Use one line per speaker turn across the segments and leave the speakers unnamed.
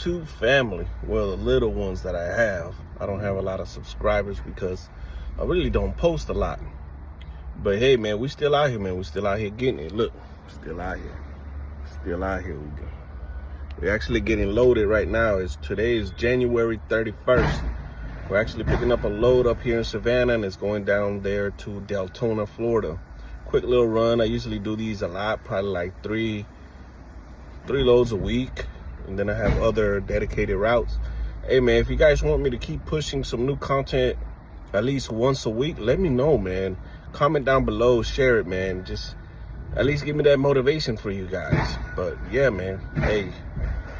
YouTube family, well, the little ones that I have. I don't have a lot of subscribers because I really don't post a lot. But hey, man, we still out here, man. We still out here getting it. Look, still out here. Still out here. We're actually getting loaded right now. Today is January 31st. We're actually picking up a load up here in Savannah, and it's going down there to Deltona, Florida. Quick little run. I usually do these a lot, probably like three loads a week. And then I have other dedicated routes. Hey, man, if you guys want me to keep pushing some new content at least once a week, let me know, man. Comment down below, share it, man. Just at least give me that motivation for you guys. But yeah, man, hey,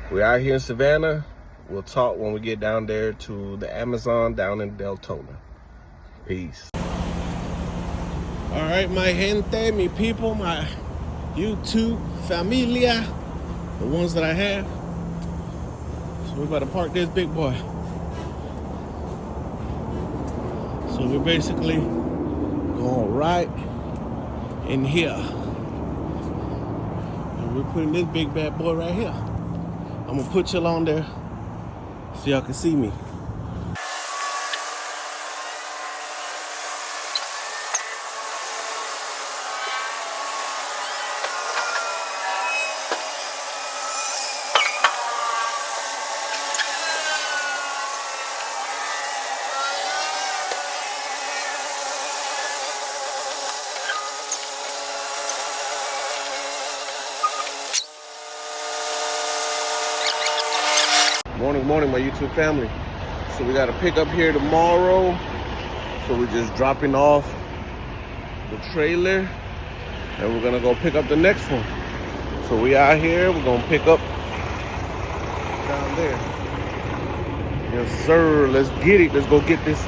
we're out here in Savannah. We'll talk when we get down there to the Amazon down in Deltona. Peace. All right, my gente, mi people, my YouTube familia, the ones that I have. So we're about to park this big boy. So we're basically going right in here. And we're putting this big bad boy right here. I'm gonna put y'all on there so y'all can see me. Morning, my YouTube family. So we got to pick up here tomorrow. So we're just dropping off the trailer, and we're gonna go pick up the next one. So we out here. We're gonna pick up down there. Yes, sir. Let's get it. Let's go get this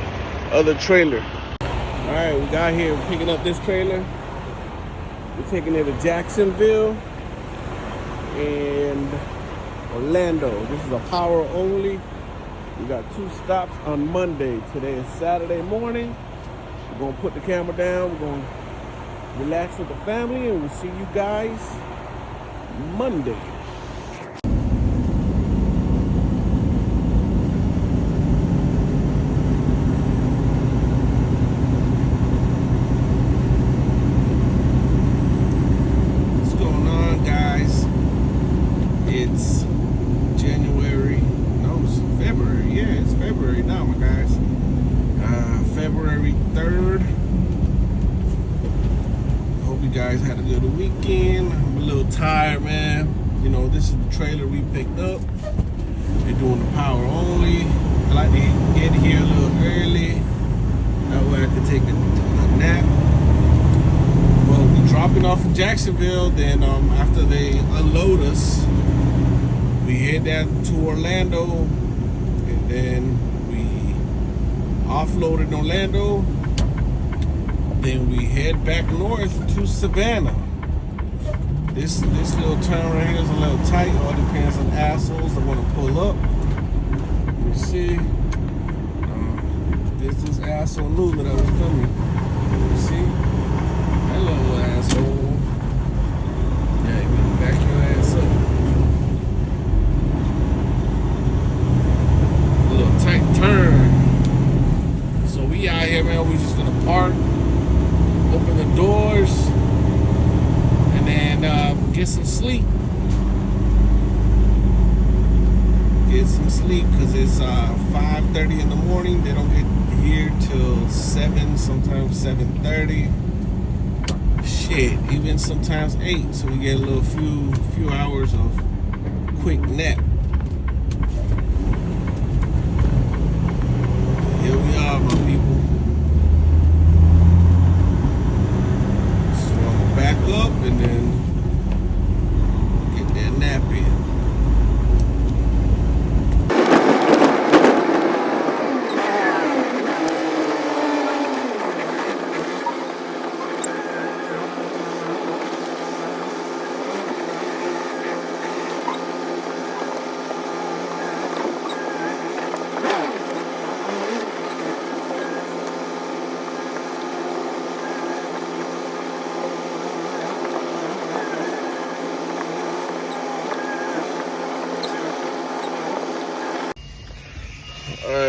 other trailer. All right, we got here. We're picking up this trailer. We're taking it to Jacksonville and Orlando. This is a power only. We got 2 stops on Monday. Today is Saturday morning. We're gonna put the camera down. We're gonna relax with the family, and we'll see you guys Monday. What's going on, guys? It's February. Yeah, it's February now, my guys. February 3rd. Hope you guys had a good weekend. I'm a little tired, man. You know, this is the trailer we picked up. They're doing the power only. I like to get here a little early. That way I can take a nap. Well, we're dropping off in Jacksonville. Then after they unload us, we head down to Orlando. Then we offload in Orlando. Then we head back north to Savannah. This little town right here is a little tight. All depends on assholes that want to pull up. You see, this asshole knew that I was coming. You see, that little asshole. Yeah, you better back your ass up. Tight turn. So we out here, man. We just gonna park, open the doors, and then get some sleep. Get some sleep because it's 5:30 in the morning. They don't get here till 7, sometimes 7:30. Shit, even sometimes 8. So we get a little few hours of quick nap. Here we are, my people. So I'm gonna back up and then get that nap in.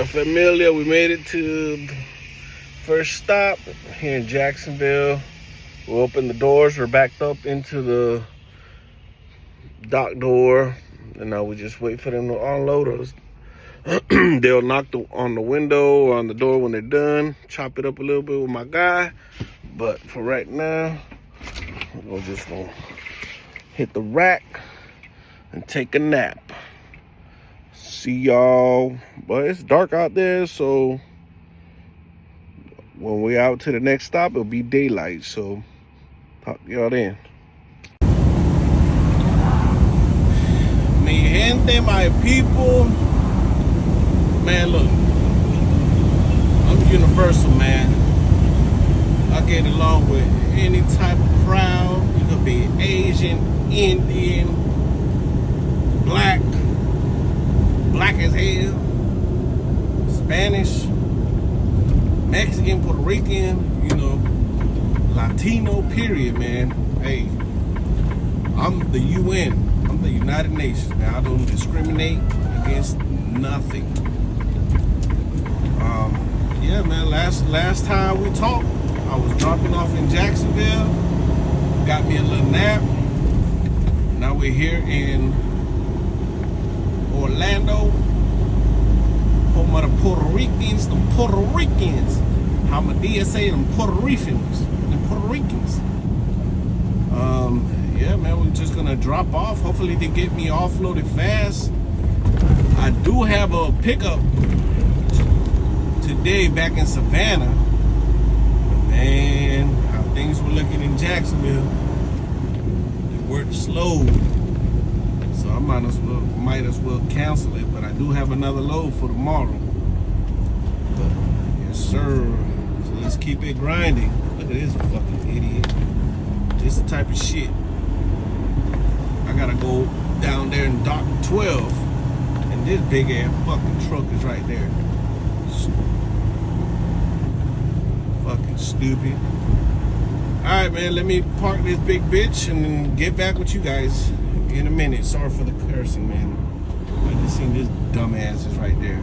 Familia, we made it to the first stop here in Jacksonville. We opened the doors. We're backed up into the dock door, and now we just wait for them to unload us. They'll knock on the window or on the door when they're done, chop it up a little bit with my guy. But for right now, we're just gonna hit the rack and take a nap. See y'all. But it's dark out there, so when we out to the next stop, it'll be daylight. So talk to y'all then. Mi gente, my people. Man, look, I'm universal, man. I get along with any type of crowd. You could be Asian, Indian, black as hell, Spanish, Mexican, Puerto Rican, you know, Latino, period, man. Hey, I'm the UN. I'm the United Nations, man. I don't discriminate against nothing. Yeah, man, last time we talked, I was dropping off in Jacksonville, got me a little nap. Now we're here in Orlando, home of the Puerto Ricans, them Puerto Ricans. How Medea say them Puerto Ricans, yeah, man, we're just gonna drop off. Hopefully they get me offloaded fast. I do have a pickup today back in Savannah. Man, how things were looking in Jacksonville, it worked slow. So I might as well cancel it, but I do have another load for tomorrow. But yes, sir. So let's keep it grinding. Look at this fucking idiot. This is the type of shit. I gotta go down there in dock 12, and this big ass fucking truck is right there. Fucking stupid. All right, man. Let me park this big bitch and then get back with you guys in a minute. Sorry for the cursing, man. I just seen this dumbass is right there.